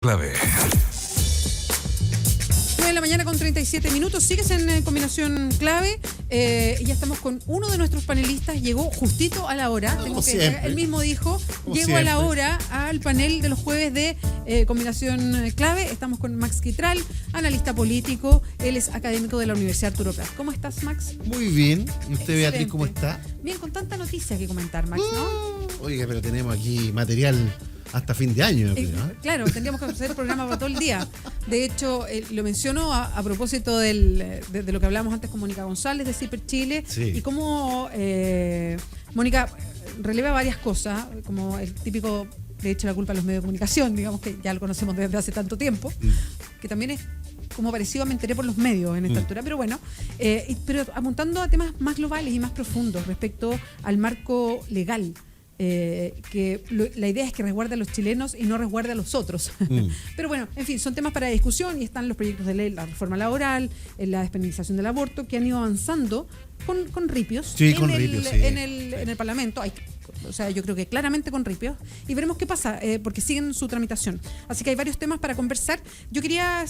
Clave. 9:37 a.m. Sigues en Combinación Clave. Ya estamos con uno de nuestros panelistas. Llegó justito a la hora. Él mismo dijo, llego a la hora al panel de los jueves de Combinación Clave. Estamos con Max Quitral, analista político. Él es académico de la Universidad Arturo Prat. ¿Cómo estás, Max? Muy bien. ¿Y usted, Beatriz, cómo está? Bien, con tanta noticia que comentar, Max, ¿no? Oiga, pero tenemos aquí material hasta fin de año. Claro, tendríamos que hacer el programa para todo el día. De hecho, lo menciono a propósito de lo que hablábamos antes con Mónica González de CIPER Chile, sí. Y cómo Mónica releva varias cosas, como el típico, de hecho, la culpa a los medios de comunicación, digamos que ya lo conocemos desde hace tanto tiempo, que también es como parecido a me enteré por los medios en esta altura, pero bueno, pero apuntando a temas más globales y más profundos respecto al marco legal. Que la idea es que resguarde a los chilenos y no resguarde a los otros. Pero bueno, en fin, son temas para discusión y están los proyectos de ley, la reforma laboral, la despenalización del aborto, que han ido avanzando con ripios, en el Parlamento. O sea, yo creo que claramente con ripios. Y veremos qué pasa, porque siguen su tramitación. Así que hay varios temas para conversar. Yo quería,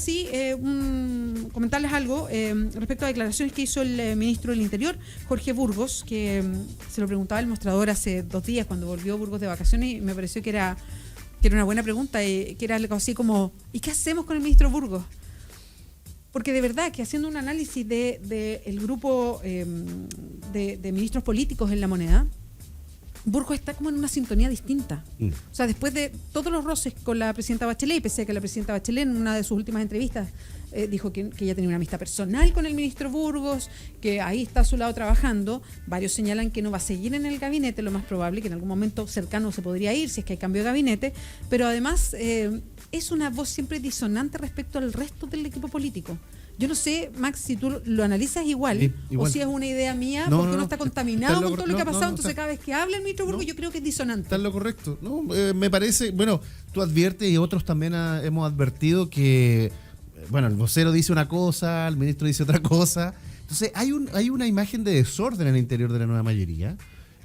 comentarles algo respecto a declaraciones que hizo el ministro del Interior, Jorge Burgos, que se lo preguntaba el mostrador hace 2 días cuando volvió Burgos de vacaciones, y me pareció que era una buena pregunta, que era algo así como, ¿y qué hacemos con el ministro Burgos? Porque de verdad que haciendo un análisis de el grupo de ministros políticos en La Moneda, Burgos está como en una sintonía distinta. O sea, después de todos los roces con la presidenta Bachelet, y pese a que la presidenta Bachelet en una de sus últimas entrevistas dijo que ella tenía una amistad personal con el ministro Burgos, que ahí está a su lado trabajando, varios señalan que no va a seguir en el gabinete, lo más probable, que en algún momento cercano se podría ir si es que hay cambio de gabinete, pero además es una voz siempre disonante respecto al resto del equipo político. Yo no sé, Max, si tú lo analizas igual. O si es una idea mía, porque uno está contaminado con todo lo que ha pasado, entonces cada vez que habla el ministro Burgos yo creo que es disonante. Está en lo correcto. Me parece, bueno, tú adviertes y otros también hemos advertido que, bueno, el vocero dice una cosa, el ministro dice otra cosa. Entonces hay una imagen de desorden en el interior de la nueva mayoría.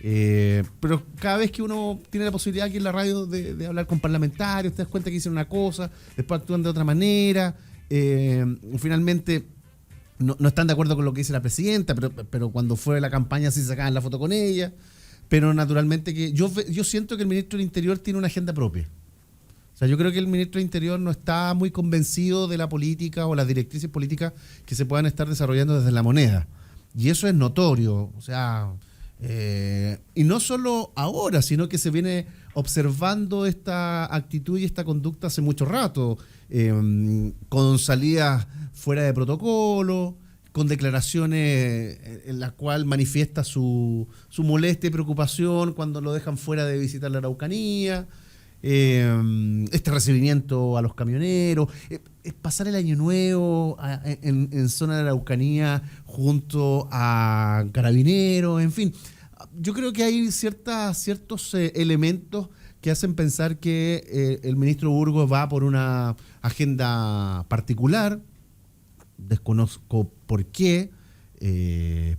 Pero cada vez que uno tiene la posibilidad aquí en la radio de hablar con parlamentarios, te das cuenta que dicen una cosa, después actúan de otra manera. Finalmente no están de acuerdo con lo que dice la presidenta, pero cuando fue la campaña sí sacaban la foto con ella. Pero naturalmente que yo siento que el ministro del Interior tiene una agenda propia. O sea, yo creo que el ministro del Interior no está muy convencido de la política o las directrices políticas que se puedan estar desarrollando desde La Moneda. Y eso es notorio. O sea, y no solo ahora, sino que se viene observando esta actitud y esta conducta hace mucho rato, con salidas fuera de protocolo, con declaraciones en las cuales manifiesta su molestia y preocupación cuando lo dejan fuera de visitar la Araucanía, este recibimiento a los camioneros, pasar el año nuevo en zona de la Araucanía junto a carabineros, en fin. Yo creo que hay ciertos elementos que hacen pensar que el ministro Burgos va por una agenda particular, desconozco por qué,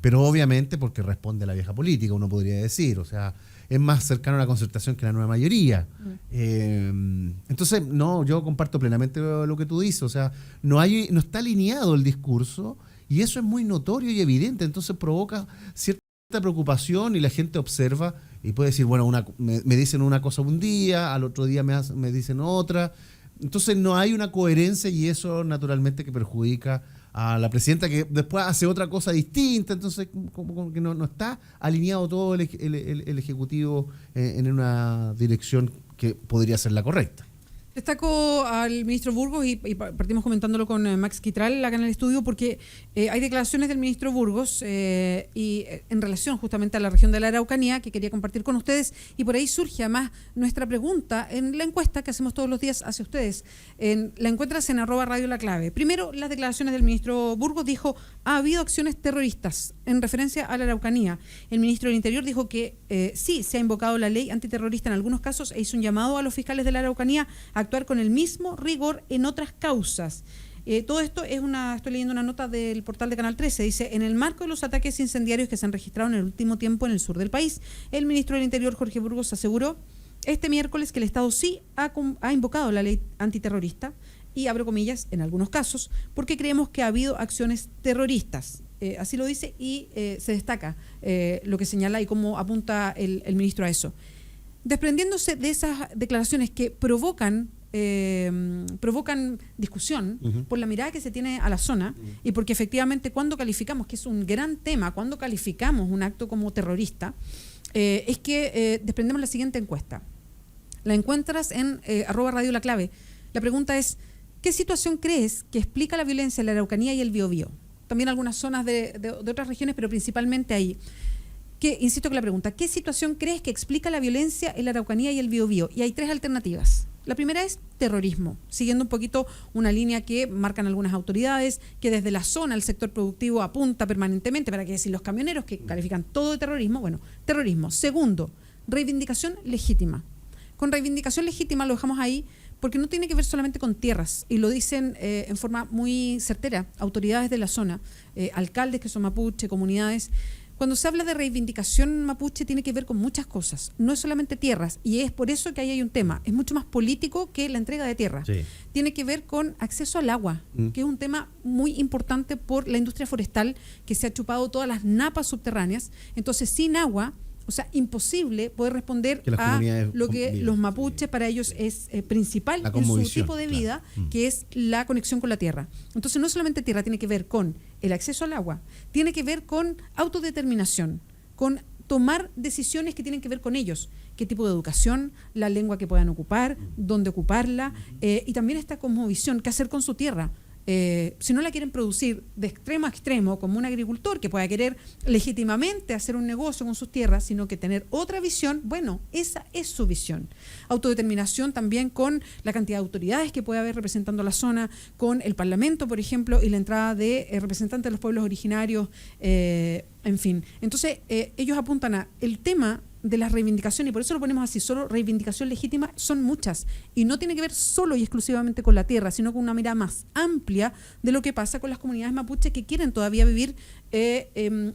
pero obviamente porque responde a la vieja política, uno podría decir, o sea, es más cercano a la concertación que a la nueva mayoría. Entonces, yo comparto plenamente lo que tú dices, o sea, no está alineado el discurso y eso es muy notorio y evidente, entonces provoca cierta preocupación y la gente observa y puede decir, bueno, me dicen una cosa un día, al otro día me dicen otra. Entonces no hay una coherencia y eso naturalmente que perjudica a la presidenta, que después hace otra cosa distinta. Entonces como que no está alineado todo el Ejecutivo en una dirección que podría ser la correcta. Destaco al ministro Burgos y partimos comentándolo con Max Quitral acá en el estudio porque hay declaraciones del ministro Burgos y en relación justamente a la región de la Araucanía que quería compartir con ustedes y por ahí surge además nuestra pregunta en la encuesta que hacemos todos los días hacia ustedes. La encuentras en @Radio La Clave. Primero, las declaraciones del ministro Burgos dijo, ha habido acciones terroristas en referencia a la Araucanía. El ministro del Interior dijo que sí, se ha invocado la ley antiterrorista en algunos casos e hizo un llamado a los fiscales de la Araucanía a actuar con el mismo rigor en otras causas. Todo esto estoy leyendo una nota del portal de Canal 13, dice, en el marco de los ataques incendiarios que se han registrado en el último tiempo en el sur del país, el ministro del Interior, Jorge Burgos, aseguró este miércoles que el Estado sí ha invocado la ley antiterrorista y, abro comillas, en algunos casos, porque creemos que ha habido acciones terroristas. Así lo dice y se destaca lo que señala y cómo apunta el ministro a eso. Desprendiéndose de esas declaraciones que provocan discusión por la mirada que se tiene a la zona y porque efectivamente cuando calificamos, que es un gran tema, cuando calificamos un acto como terrorista, es que desprendemos la siguiente encuesta. La encuentras en @Radio La Clave. La pregunta es, ¿qué situación crees que explica la violencia en la Araucanía y el Biobío? También algunas zonas de otras regiones, pero principalmente ahí. Insisto con la pregunta, ¿qué situación crees que explica la violencia en la Araucanía y el Biobío? Y hay 3 alternativas. La primera es terrorismo, siguiendo un poquito una línea que marcan algunas autoridades, que desde la zona el sector productivo apunta permanentemente, para que decir los camioneros que califican todo de terrorismo, bueno, terrorismo. Segundo, reivindicación legítima. Con reivindicación legítima lo dejamos ahí porque no tiene que ver solamente con tierras, y lo dicen en forma muy certera autoridades de la zona, alcaldes que son mapuche, comunidades. Cuando se habla de reivindicación mapuche tiene que ver con muchas cosas, no es solamente tierras, y es por eso que ahí hay un tema, es mucho más político que la entrega de tierra. Sí. Tiene que ver con acceso al agua, que es un tema muy importante por la industria forestal que se ha chupado todas las napas subterráneas. Entonces, sin agua, o sea, imposible poder responder a lo que los mapuches para ellos es principal en su tipo de vida, que es la conexión con la tierra. Entonces, no solamente tierra, tiene que ver con el acceso al agua, tiene que ver con autodeterminación, con tomar decisiones que tienen que ver con ellos, qué tipo de educación, la lengua que puedan ocupar, dónde ocuparla, y también esta cosmovisión, qué hacer con su tierra. Si no la quieren producir de extremo a extremo, como un agricultor que pueda querer legítimamente hacer un negocio con sus tierras, sino que tener otra visión, bueno, esa es su visión. Autodeterminación también con la cantidad de autoridades que puede haber representando la zona, con el Parlamento, por ejemplo, y la entrada de representantes de los pueblos originarios, en fin. Entonces, ellos apuntan a el tema de la reivindicación, y por eso lo ponemos así, solo reivindicación legítima, son muchas, y no tiene que ver solo y exclusivamente con la tierra, sino con una mirada más amplia de lo que pasa con las comunidades mapuches que quieren todavía vivir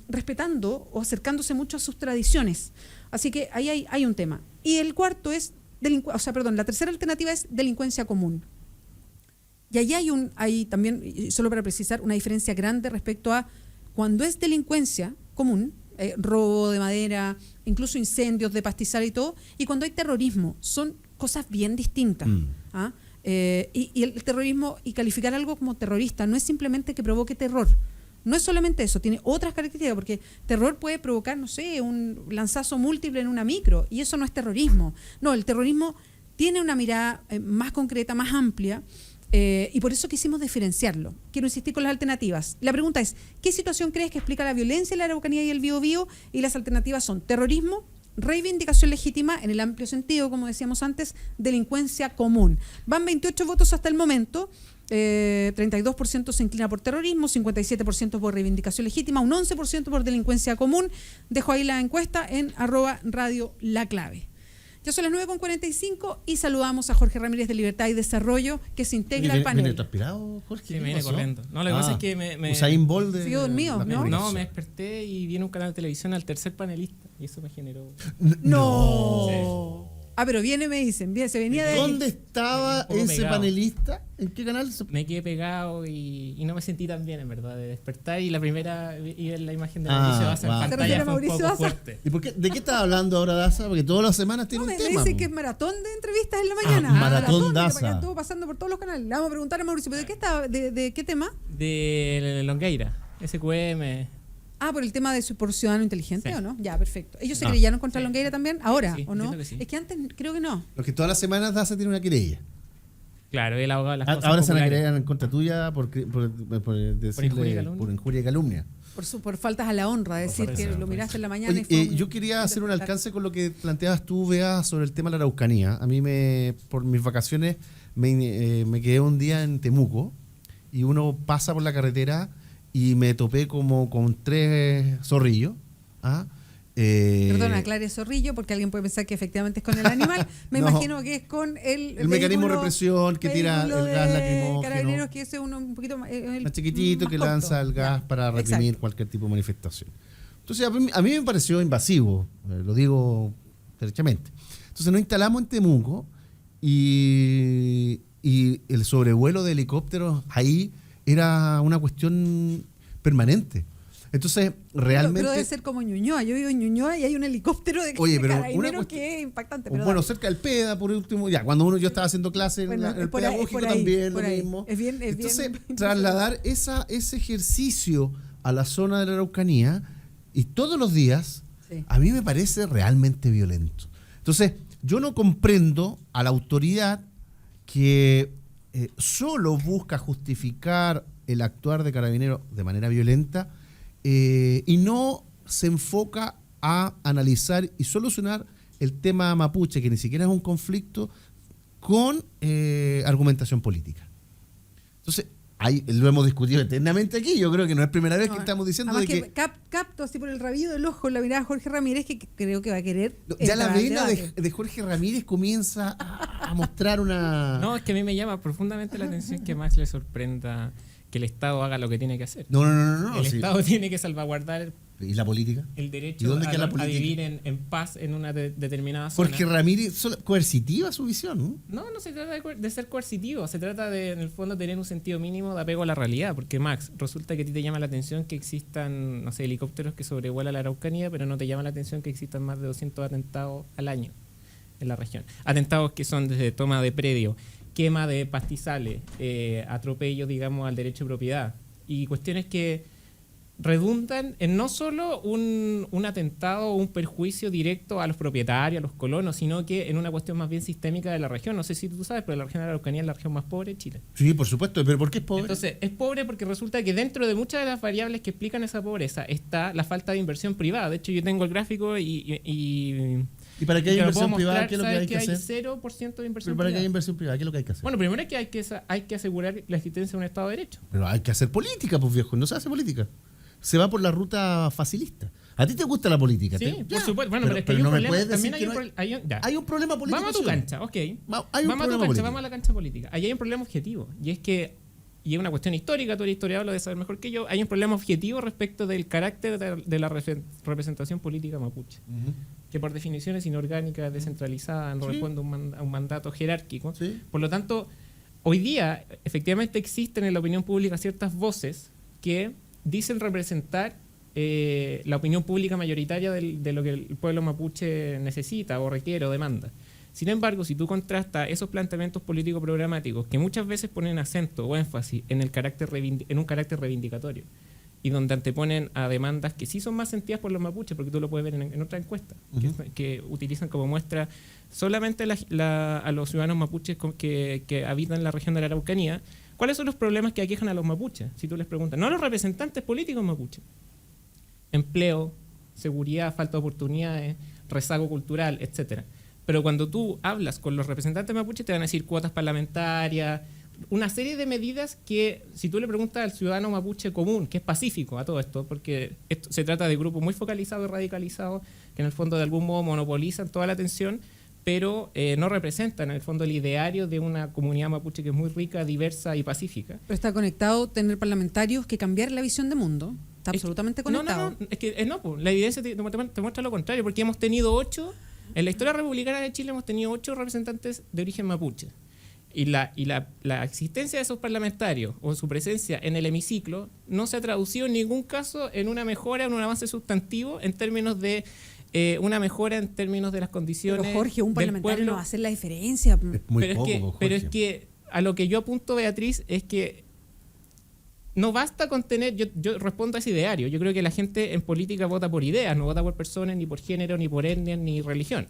respetando o acercándose mucho a sus tradiciones. Así que ahí hay un tema. Y el cuarto es la tercera alternativa es delincuencia común. Y allí hay también, solo para precisar, una diferencia grande respecto a cuando es delincuencia común, robo de madera, incluso incendios de pastizal y todo, y cuando hay terrorismo, son cosas bien distintas. Y el terrorismo, y calificar algo como terrorista, no es simplemente que provoque terror, no es solamente eso, tiene otras características, porque terror puede provocar, no sé, un lanzazo múltiple en una micro, y eso no es terrorismo. No, el terrorismo tiene una mirada más concreta, más amplia, y por eso quisimos diferenciarlo. Quiero insistir con las alternativas. La pregunta es, ¿qué situación crees que explica la violencia en la Araucanía y el Biobío? Y las alternativas son terrorismo, reivindicación legítima, en el amplio sentido, como decíamos antes, delincuencia común. Van 28 votos hasta el momento, 32% se inclina por terrorismo, 57% por reivindicación legítima, un 11% por delincuencia común. Dejo ahí la encuesta en @Radio La Clave. Ya son las 9:45 y saludamos a Jorge Ramírez de Libertad y Desarrollo, que se integra al panel. ¿Viene transpirado, Jorge? Sí, me viene corriendo. No, lo que pasa es que me Usain Bolt de... ¿Siguió dormido, no? No, me desperté y vi en un canal de televisión al tercer panelista y eso me generó... ¡No! Sí. Pero viene, me dicen, se venía de... ¿Dónde estaba ese panelista? ¿En qué canal? Me quedé pegado y no me sentí tan bien, en verdad, de despertar, y la primera y la imagen de Mauricio Daza en pantalla fue un poco fuerte. ¿Y de qué estás hablando ahora, Daza? Porque todas las semanas tiene un tema. Me dice que es maratón de entrevistas en la mañana. Maratón Daza. Ya estuvo pasando por todos los canales. Le vamos a preguntar a Mauricio, ¿pero de qué estaba? ¿De qué tema? De Longueira, SQM. Por el tema de por ciudadano inteligente, sí. ¿O no? Ya, perfecto. ¿Ellos se querellaron contra Longueira también? ¿Ahora? Sí, ¿O no? que sí. Es que antes creo que no. Porque todas las semanas Daza tiene una querella. Claro, el abogado de las cosas ahora populares. se la querellan en contra tuya por injuria y calumnia. Por faltas a la honra, decir que lo miraste en la mañana. Oye, yo quería hacer un alcance con lo que planteabas tú, Bea, sobre el tema de la Araucanía. A mí, por mis vacaciones, me quedé un día en Temuco y uno pasa por la carretera y me topé como con 3 zorrillos. Perdona, aclare zorrillo, porque alguien puede pensar que efectivamente es con el animal. Me imagino que es con el mecanismo de represión que tira el gas lacrimógeno. Carabineros, que es uno un poquito más chiquitito, que corto. lanza el gas para reprimir cualquier tipo de manifestación. Entonces, a mí me pareció invasivo, lo digo derechamente. Entonces nos instalamos en Temuco y el sobrevuelo de helicópteros ahí era una cuestión permanente. Entonces, realmente... Pero debe ser como Ñuñoa. Yo vivo en Ñuñoa y hay un helicóptero de carabineros que es impactante. Pero bueno, cerca del PEDA, por último. Ya, cuando yo estaba haciendo clases en el pedagógico también, lo mismo. Entonces, trasladar ese ejercicio a la zona de la Araucanía y todos los días, a mí me parece realmente violento. Entonces, yo no comprendo a la autoridad que solo busca justificar el actuar de Carabineros de manera violenta y no se enfoca a analizar y solucionar el tema mapuche, que ni siquiera es un conflicto, con argumentación política. Entonces, lo hemos discutido eternamente aquí. Yo creo que no es primera vez que estamos diciendo de que capto así por el rabillo del ojo la mirada de Jorge Ramírez, que creo que va a querer. Ya la vena de Jorge Ramírez comienza a mostrar una... No, es que a mí me llama profundamente la atención que más le sorprenda que el Estado haga lo que tiene que hacer. No. El Estado tiene que salvaguardar... ¿Y la política? El derecho a vivir en paz en una determinada zona. Jorge Ramírez, coercitiva su visión, ¿no? No se trata de ser coercitivo, se trata de, en el fondo, tener un sentido mínimo de apego a la realidad, porque Max, resulta que a ti te llama la atención que existan, no sé, helicópteros que sobrevuelan la Araucanía, pero no te llama la atención que existan más de 200 atentados al año en la región. Atentados que son desde toma de predio, quema de pastizales, atropello, digamos, al derecho de propiedad, y cuestiones que redundan en no solo un atentado o un perjuicio directo a los propietarios, a los colonos, sino que en una cuestión más bien sistémica de la región. No sé si tú sabes, pero la región de la Araucanía es la región más pobre de Chile. Sí, por supuesto, pero ¿por qué es pobre? Entonces, es pobre porque resulta que dentro de muchas de las variables que explican esa pobreza está la falta de inversión privada. De hecho, yo tengo el gráfico ¿Y para que haya inversión privada, qué es lo que hay que hacer? Hay 0% de inversión privada. Pero para que haya inversión privada, ¿qué es lo que hay que hacer? Bueno, primero es que hay que asegurar la existencia de un Estado de Derecho. Pero hay que hacer política, pues viejo, no se hace política. Se va por la ruta facilista. ¿A ti te gusta la política? Sí, por supuesto. Bueno, pero es que hay un problema. También hay un problema político. Vamos a tu cancha, ok. Vamos a la cancha política. Ahí hay un problema objetivo. Y es una cuestión histórica, tú eres historiador, lo debes saber mejor que yo. Hay un problema objetivo respecto del carácter de la representación política mapuche. Que por definición es inorgánica, descentralizada, no responde a un mandato jerárquico. Sí. Por lo tanto, hoy día efectivamente existen en la opinión pública ciertas voces que dicen representar la opinión pública mayoritaria de lo que el pueblo mapuche necesita o requiere o demanda. Sin embargo, si tú contrastas esos planteamientos políticos programáticos que muchas veces ponen acento o énfasis en un carácter reivindicatorio y donde anteponen a demandas que sí son más sentidas por los mapuches, porque tú lo puedes ver en otra encuesta, que utilizan como muestra solamente a los ciudadanos mapuches que habitan la región de la Araucanía. ¿Cuáles son los problemas que aquejan a los mapuches? Si tú les preguntas, no a los representantes políticos mapuches. Empleo, seguridad, falta de oportunidades, rezago cultural, etcétera. Pero cuando tú hablas con los representantes mapuches te van a decir cuotas parlamentarias, una serie de medidas que, si tú le preguntas al ciudadano mapuche común, que es pacífico a todo esto, porque esto se trata de grupos muy focalizados y radicalizados que en el fondo de algún modo monopolizan toda la atención, pero no representan en el fondo el ideario de una comunidad mapuche que es muy rica, diversa y pacífica. Pero está conectado tener parlamentarios que cambiar la visión de mundo. Está absolutamente conectado. No, es que la evidencia te muestra lo contrario, porque hemos tenido 8, en la historia republicana de Chile hemos tenido 8 representantes de origen mapuche. Y la existencia de esos parlamentarios o su presencia en el hemiciclo no se ha traducido en ningún caso en una mejora, en un avance sustantivo en términos de una mejora en términos de las condiciones. Pero Jorge, un parlamentario no va a hacer la diferencia. Pero es que a lo que yo apunto, Beatriz, es que no basta con tener, yo respondo a ese ideario. Yo creo que la gente en política vota por ideas, no vota por personas, ni por género, ni por etnia, ni religión.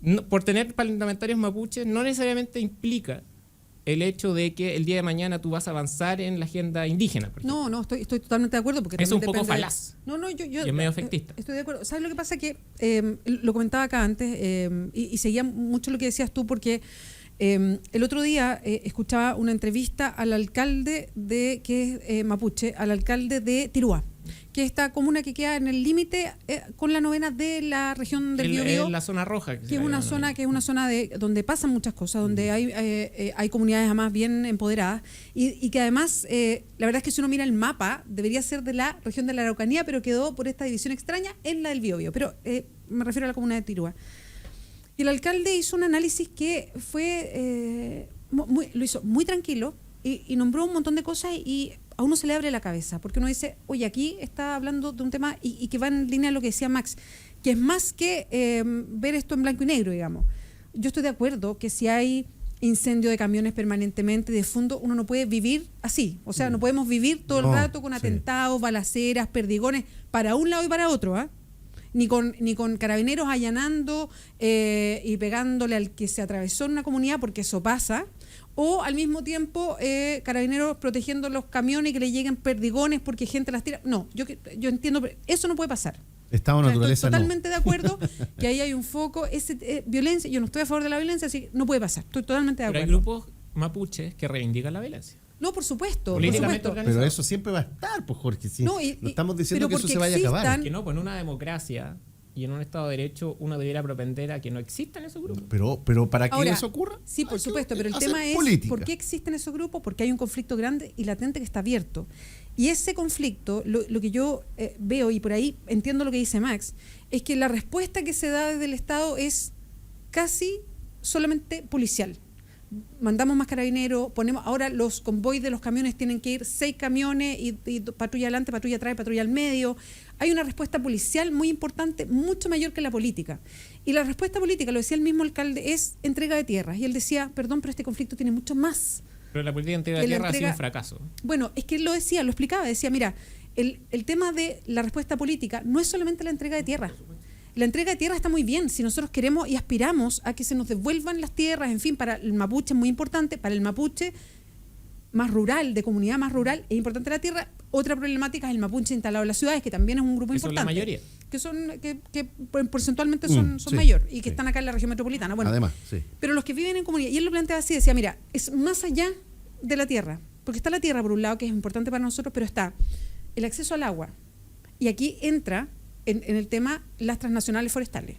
No, por tener parlamentarios mapuches no necesariamente implica el hecho de que el día de mañana tú vas a avanzar en la agenda indígena. No, estoy totalmente de acuerdo. Porque es un poco falaz. Yo y es medio efectista. Estoy de acuerdo. ¿Sabes lo que pasa? Que lo comentaba acá antes y seguía mucho lo que decías tú, porque el otro día escuchaba una entrevista al alcalde que es mapuche, al alcalde de Tiruá, que es esta comuna que queda en el límite con la 9ª de la región del Biobío. La zona roja. Que es una zona donde pasan muchas cosas, donde hay comunidades además bien empoderadas y que además, la verdad es que si uno mira el mapa, debería ser de la región de la Araucanía, pero quedó por esta división extraña en la del Biobío. Pero me refiero a la comuna de Tiruá. Y el alcalde hizo un análisis que fue lo hizo muy tranquilo y nombró un montón de cosas y a uno se le abre la cabeza, porque uno dice, oye, aquí está hablando de un tema y que va en línea de lo que decía Max, que es más que ver esto en blanco y negro, digamos. Yo estoy de acuerdo que si hay incendio de camiones permanentemente de fondo, uno no puede vivir así. O sea, no podemos vivir todo el rato con atentados, balaceras, perdigones, para un lado y para otro, ¿ah? Ni con carabineros allanando y pegándole al que se atravesó en una comunidad, porque eso pasa, o al mismo tiempo carabineros protegiendo los camiones y que le lleguen perdigones porque gente las tira. No, yo entiendo, pero eso no puede pasar. Estado de naturaleza. Estoy totalmente de acuerdo que ahí hay un foco, violencia. Yo no estoy a favor de la violencia, así que no puede pasar. Estoy totalmente de acuerdo. Pero hay grupos mapuches que reivindican la violencia. No, por supuesto. Pero eso siempre va a estar, pues, Jorge. Si no estamos diciendo que eso se vaya a acabar. Que no, pues en una democracia y en un Estado de Derecho uno debería propender a que no existan esos grupos. Pero para que eso ocurra. Sí, por supuesto, pero el tema es ¿por qué existen esos grupos? Porque hay un conflicto grande y latente que está abierto. Y ese conflicto, lo que yo veo, y por ahí entiendo lo que dice Max, es que la respuesta que se da desde el Estado es casi solamente policial. Mandamos más carabineros, ahora los convoys de los camiones tienen que ir 6 camiones y patrulla adelante, patrulla atrás, patrulla al medio. Hay una respuesta policial muy importante, mucho mayor que la política. Y la respuesta política, lo decía el mismo alcalde, es entrega de tierras. Y él decía, perdón, pero este conflicto tiene mucho más. Pero la política de entrega de tierra ha sido un fracaso. Bueno, es que él lo decía, lo explicaba, decía, mira, el tema de la respuesta política no es solamente la entrega de tierras. La entrega de tierra está muy bien, si nosotros queremos y aspiramos a que se nos devuelvan las tierras, en fin, para el mapuche es muy importante, para el mapuche más rural, de comunidad más rural, es importante la tierra. Otra problemática es el mapuche instalado en las ciudades, que también es un grupo importante. Son la mayoría. Que porcentualmente son mayor y que están acá en la región metropolitana. Bueno, además, sí. Pero los que viven en comunidad, y él lo planteaba así, decía, mira, es más allá de la tierra, porque está la tierra por un lado, que es importante para nosotros, pero está el acceso al agua. Y aquí entra en el tema las transnacionales forestales.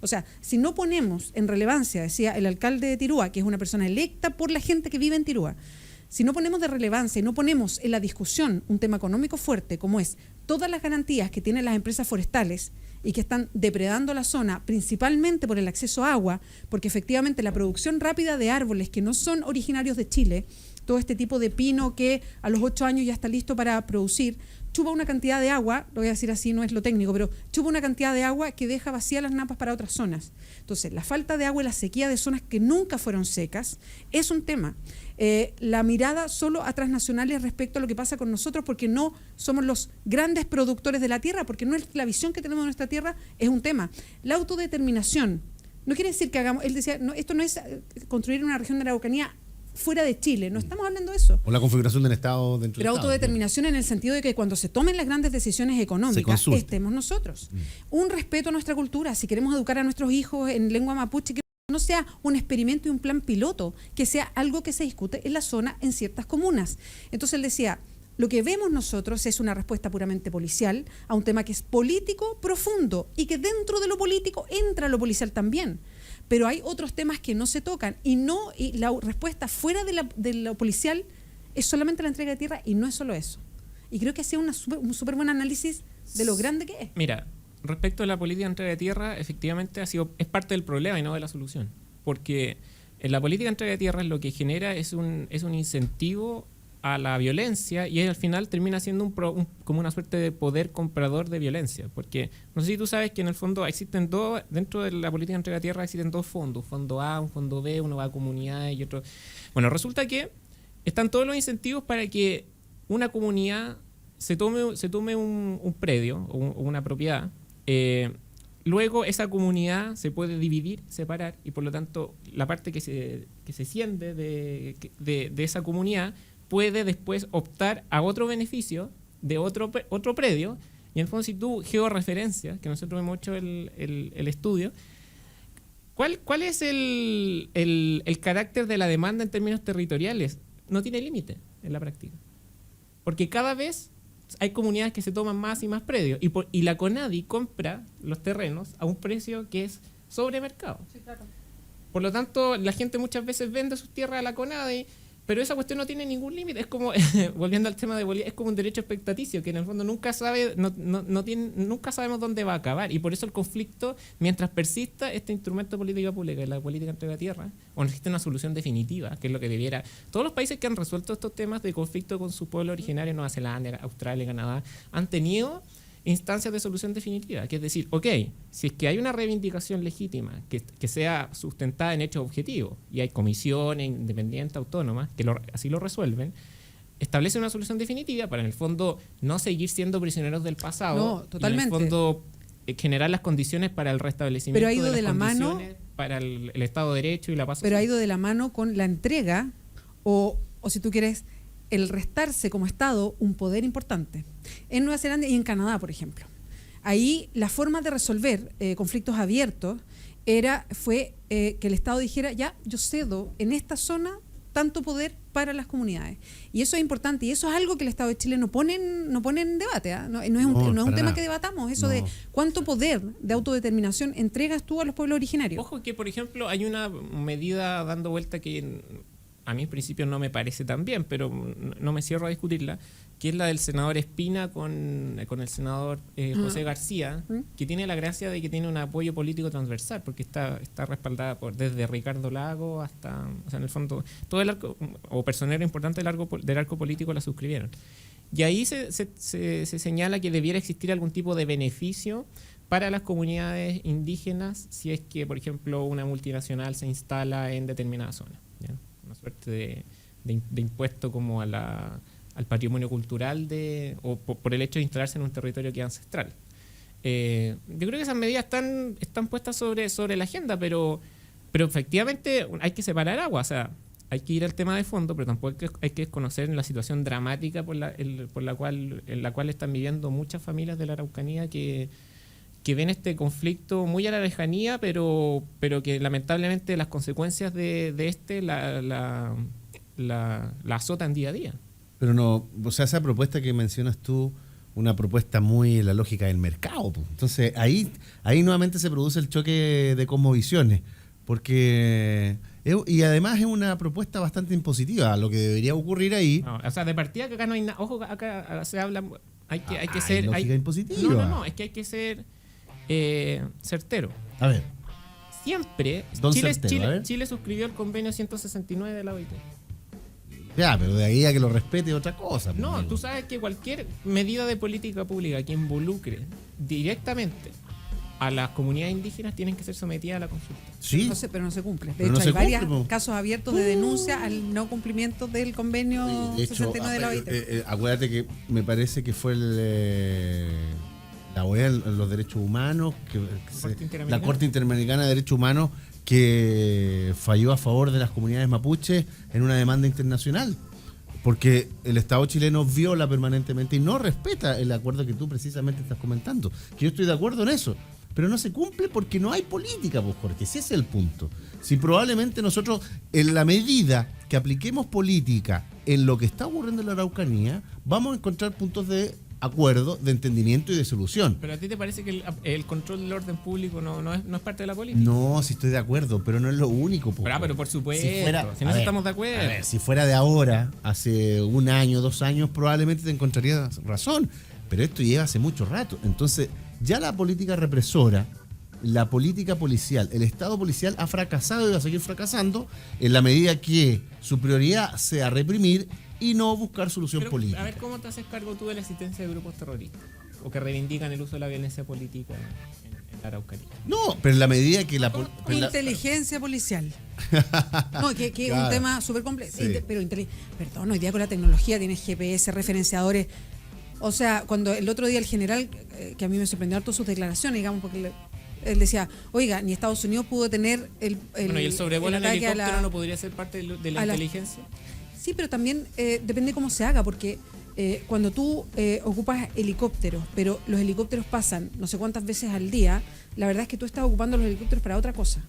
O sea, si no ponemos en relevancia, decía el alcalde de Tirúa, que es una persona electa por la gente que vive en Tirúa, si no ponemos de relevancia y no ponemos en la discusión un tema económico fuerte, como es todas las garantías que tienen las empresas forestales y que están depredando la zona, principalmente por el acceso a agua, porque efectivamente la producción rápida de árboles que no son originarios de Chile, todo este tipo de pino que a los 8 años ya está listo para producir, chupa una cantidad de agua, lo voy a decir así, no es lo técnico, pero chupa una cantidad de agua que deja vacías las napas para otras zonas. Entonces, la falta de agua y la sequía de zonas que nunca fueron secas es un tema. La mirada solo a transnacionales respecto a lo que pasa con nosotros, porque no somos los grandes productores de la tierra, porque no es la visión que tenemos de nuestra tierra, es un tema. La autodeterminación, no quiere decir que hagamos, él decía, no, esto no es construir una región de la Araucanía fuera de Chile, no estamos hablando de eso. O la configuración del Estado dentro del Estado. Pero autodeterminación en el sentido de que cuando se tomen las grandes decisiones económicas, estemos nosotros. Un respeto a nuestra cultura, si queremos educar a nuestros hijos en lengua mapuche, que no sea un experimento y un plan piloto, que sea algo que se discute en la zona, en ciertas comunas. Entonces él decía, lo que vemos nosotros es una respuesta puramente policial a un tema que es político profundo y que dentro de lo político entra lo policial también. Pero hay otros temas que no se tocan y la respuesta fuera de lo policial es solamente la entrega de tierra y no es solo eso. Y creo que ha sido un súper buen análisis de lo grande que es. Mira, respecto a la política de entrega de tierra, efectivamente es parte del problema y no de la solución. Porque en la política de entrega de tierra lo que genera es un incentivo a la violencia y al final termina siendo como una suerte de poder comprador de violencia, porque no sé si tú sabes que en el fondo existen dentro de la política de entrega de tierra existen 2 fondos, un fondo A, un fondo B, uno va a comunidades y otro. Bueno, resulta que están todos los incentivos para que una comunidad se tome un predio o una propiedad, luego esa comunidad se puede dividir, separar y por lo tanto la parte que se siente de esa comunidad puede después optar a otro beneficio de otro predio. Y en el fondo, si tú georreferencias, que nosotros hemos hecho el estudio, ¿cuál es el carácter de la demanda en términos territoriales? No tiene límite en la práctica. Porque cada vez hay comunidades que se toman más y más predios. Y la CONADI compra los terrenos a un precio que es sobre mercado. Sí, claro. Por lo tanto, la gente muchas veces vende sus tierras a la CONADI, pero esa cuestión no tiene ningún límite. Es como, volviendo al tema de Bolivia, es como un derecho expectaticio, que en el fondo nunca sabemos dónde va a acabar. Y por eso el conflicto, mientras persista este instrumento de política pública, la política entrega tierra, o no existe una solución definitiva, que es lo que debiera. Todos los países que han resuelto estos temas de conflicto con su pueblo originario, Nueva Zelanda, Australia, Canadá, han tenido instancias de solución definitiva, que es decir, ok, si es que hay una reivindicación legítima que sea sustentada en hechos objetivos y hay comisiones independientes, autónomas, que así lo resuelven, establece una solución definitiva para en el fondo no seguir siendo prisioneros del pasado. No, totalmente. Y en el fondo generar las condiciones para el restablecimiento pero ha ido de las mano para el Estado de Derecho y la paz social. Pero ha ido de la mano con la entrega o si tú quieres, el restarse como Estado un poder importante. En Nueva Zelanda y en Canadá, por ejemplo. Ahí la forma de resolver conflictos abiertos fue que el Estado dijera, ya, yo cedo en esta zona tanto poder para las comunidades. Y eso es importante, y eso es algo que el Estado de Chile no pone en debate. No es un tema que debatamos, eso de cuánto poder de autodeterminación entregas tú a los pueblos originarios. Ojo que, por ejemplo, hay una medida dando vuelta que a mí en principio no me parece tan bien, pero no me cierro a discutirla, que es la del senador Espina con el senador José García, que tiene la gracia de que tiene un apoyo político transversal, porque está respaldada desde Ricardo Lago hasta, o sea, en el fondo, todo el arco, o personero importante del arco político la suscribieron. Y ahí se señala que debiera existir algún tipo de beneficio para las comunidades indígenas si es que, por ejemplo, una multinacional se instala en determinada zona, ¿ya? Una suerte de impuesto como al patrimonio cultural o por el hecho de instalarse en un territorio que es ancestral. Yo creo que esas medidas están puestas sobre la agenda, pero efectivamente hay que separar agua, o sea, hay que ir al tema de fondo, pero tampoco hay que desconocer la situación dramática en la cual están viviendo muchas familias de la Araucanía que ven este conflicto muy a la lejanía, pero que lamentablemente las consecuencias de la azotan día a día. Pero no, o sea, esa propuesta que mencionas tú, una propuesta muy en la lógica del mercado, pues. Entonces ahí nuevamente se produce el choque de cosmovisiones, porque y además es una propuesta bastante impositiva, lo que debería ocurrir ahí. No, o sea, de partida que acá no hay nada, ojo, acá se habla, hay que ser, lógica impositiva. No, es que hay que ser certero. A ver. Siempre Chile suscribió el convenio 169 de la OIT. Ya, pero de ahí a que lo respete otra cosa. No, amigo. tú sabes que cualquier medida de política pública que involucre directamente a las comunidades indígenas tienen que ser sometidas a la consulta. Sí. Pero no se cumple. De hecho, hay varios casos abiertos de denuncia al no cumplimiento del convenio 69 de la OIT. Acuérdate que me parece que fue la OEA, los derechos humanos, la Corte Interamericana de Derechos Humanos, que falló a favor de las comunidades mapuches en una demanda internacional, porque el Estado chileno viola permanentemente y no respeta el acuerdo que tú precisamente estás comentando, que yo estoy de acuerdo en eso, pero no se cumple porque no hay política, pues, Jorge, ese es el punto. Si probablemente nosotros, en la medida que apliquemos política en lo que está ocurriendo en la Araucanía, vamos a encontrar puntos de acuerdo, de entendimiento y de solución. ¿Pero a ti te parece que el control del orden público no es parte de la política? No, sí estoy de acuerdo, pero no es lo único. Pero por supuesto, si no estamos de acuerdo. A ver, si fuera de ahora, hace 1 año, 2 años, probablemente te encontrarías razón, pero esto lleva hace mucho rato. Entonces, ya la política represora, la política policial, el Estado policial ha fracasado y va a seguir fracasando en la medida que su prioridad sea reprimir y no buscar solución política. A ver, ¿cómo te haces cargo tú de la existencia de grupos terroristas o que reivindican el uso de la violencia política en la Araucanía? No, pero en la medida que la inteligencia policial. No, que es un tema súper complejo. Sí. Pero perdón, hoy día con la tecnología tienes GPS, referenciadores. O sea, cuando el otro día el general, que a mí me sorprendió harto sus declaraciones, digamos, porque él decía, oiga, ni Estados Unidos pudo tener el y el sobrevuelo en helicóptero no podría ser parte de la inteligencia. Sí, pero también depende cómo se haga, porque cuando tú ocupas helicópteros, pero los helicópteros pasan no sé cuántas veces al día, la verdad es que tú estás ocupando los helicópteros para otra cosa.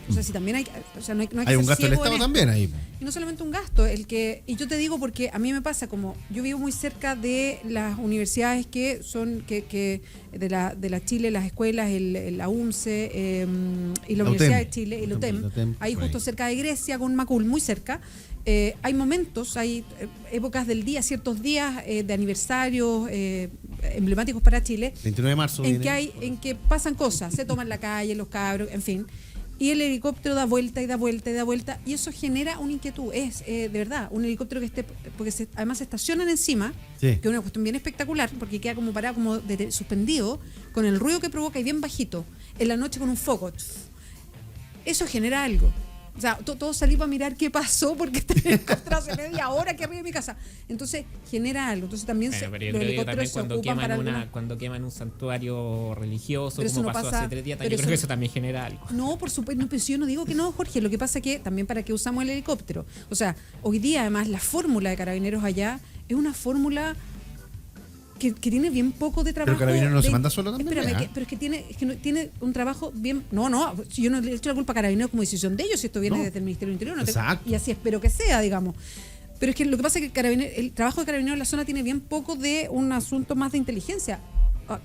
O sea, si también hay, o sea, no hay que Hay un ser gasto del ciego en Estado esto. también ahí. Y no solamente un gasto, y yo te digo porque a mí me pasa, como yo vivo muy cerca de las universidades que son de la Chile, las escuelas, la UNCE y la Universidad de Chile, el UTEM, ahí justo cerca de Grecia, con Macul, muy cerca. Hay momentos, hay épocas del día, ciertos días de aniversarios emblemáticos para Chile, 29 de marzo en que pasan cosas, se toman la calle, los cabros, en fin. Y el helicóptero da vuelta y da vuelta y da vuelta, y eso genera una inquietud. Es de verdad un helicóptero que esté, porque además se estacionan encima, Sí. que es una cuestión bien espectacular, porque queda como parado, como suspendido, con el ruido que provoca y bien bajito, en la noche con un foco. Eso genera algo. O sea, todos salimos a mirar qué pasó porque está en helicóptero hace media hora que arriba de mi casa. Entonces genera algo. Entonces también Pero yo los creo que helicópteros también se ocupan para cuando queman un santuario religioso, Pero eso como no pasó pasa- hace 3 días, pero yo creo eso- que eso también genera algo. No, por supuesto, no, pero si yo no digo que no, Jorge. Lo que pasa es que también para qué usamos el helicóptero. O sea, hoy día además la fórmula de Carabineros allá es una fórmula que tiene bien poco de trabajo. Pero Carabineros no se manda solo también. Espérame, pero es que tiene un trabajo bien. No, si yo no le echo la culpa a Carabineros como decisión de ellos, si esto viene No. desde el Ministerio del Interior. Exacto. Y así espero que sea, digamos. Pero es que lo que pasa es que el trabajo de Carabineros en la zona tiene bien poco de un asunto más de inteligencia.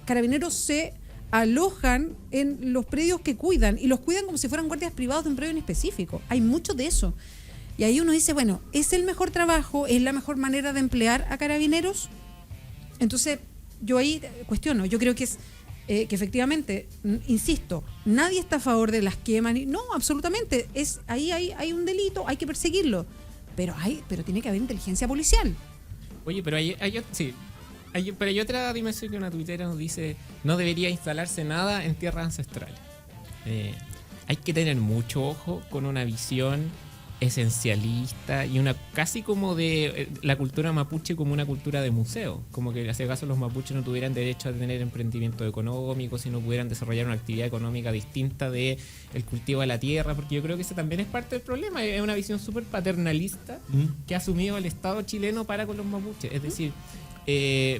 Carabineros se alojan en los predios que cuidan y los cuidan como si fueran guardias privados de un predio en específico. Hay mucho de eso. Y ahí uno dice, bueno, ¿es el mejor trabajo? ¿Es la mejor manera de emplear a Carabineros? Entonces, yo ahí cuestiono. Yo creo que es que efectivamente, insisto, nadie está a favor de las quemas. No, absolutamente. Ahí hay un delito, hay que perseguirlo. Pero tiene que haber inteligencia policial. Oye, pero pero hay otra dimensión que una tuitera nos dice: no debería instalarse nada en tierras ancestrales. Hay que tener mucho ojo con una visión esencialista y una casi como de la cultura mapuche como una cultura de museo, como que en ese caso los mapuches no tuvieran derecho a tener emprendimiento económico, si no pudieran desarrollar una actividad económica distinta de el cultivo de la tierra, porque yo creo que ese también es parte del problema, es una visión súper paternalista que ha asumido el Estado chileno para con los mapuches, es decir,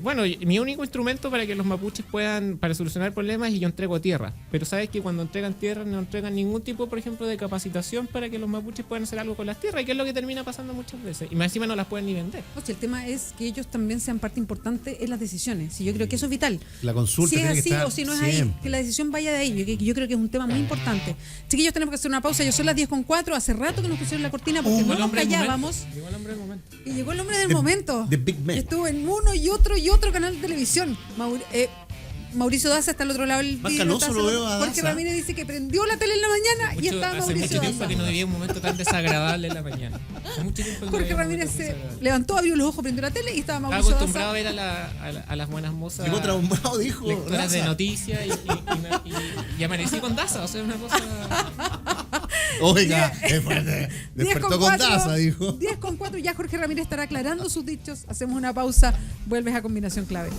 bueno, mi único instrumento para que los mapuches para solucionar problemas, y yo entrego tierra, pero sabes que cuando entregan tierra no entregan ningún tipo, por ejemplo, de capacitación para que los mapuches puedan hacer algo con las tierras, y que es lo que termina pasando muchas veces, y más encima no las pueden ni vender. O sea, el tema es que ellos también sean parte importante en las decisiones, y yo creo que eso es vital. La consulta si es tiene que así estar o si no es siempre. ahí, que la decisión vaya de ahí. Yo creo que es un tema muy importante. Chiquillos, tenemos que hacer una pausa. Yo son las 10:04, hace rato que nos pusieron la cortina porque no nos callábamos. Llegó el hombre del momento. Y llegó el hombre del momento. The Big Man. Estuvo en uno y otro canal de televisión. Mauricio Daza está al otro lado del Más vidrio, canoso está lo al otro- veo a Jorge Daza. Ramírez dice que prendió la tele en la mañana y está Hace Mauricio mucho tiempo Daza. que no vivía un momento tan desagradable en la mañana. Hace mucho tiempo que no Jorge vivía un Ramírez momento se tan desagradable. levantó, abrió los ojos, prendió la tele y estaba Estaba Mauricio acostumbrado Daza. a ver a las buenas mozas Llegó traumado, dijo. lectoras de Daza. noticias y amanecí con Daza, o sea, una cosa. Oiga, es fuerte. 10 Despertó con Daza, dijo. 10:04, ya Jorge Ramírez estará aclarando sus dichos. Hacemos una pausa, vuelves a Combinación Clave.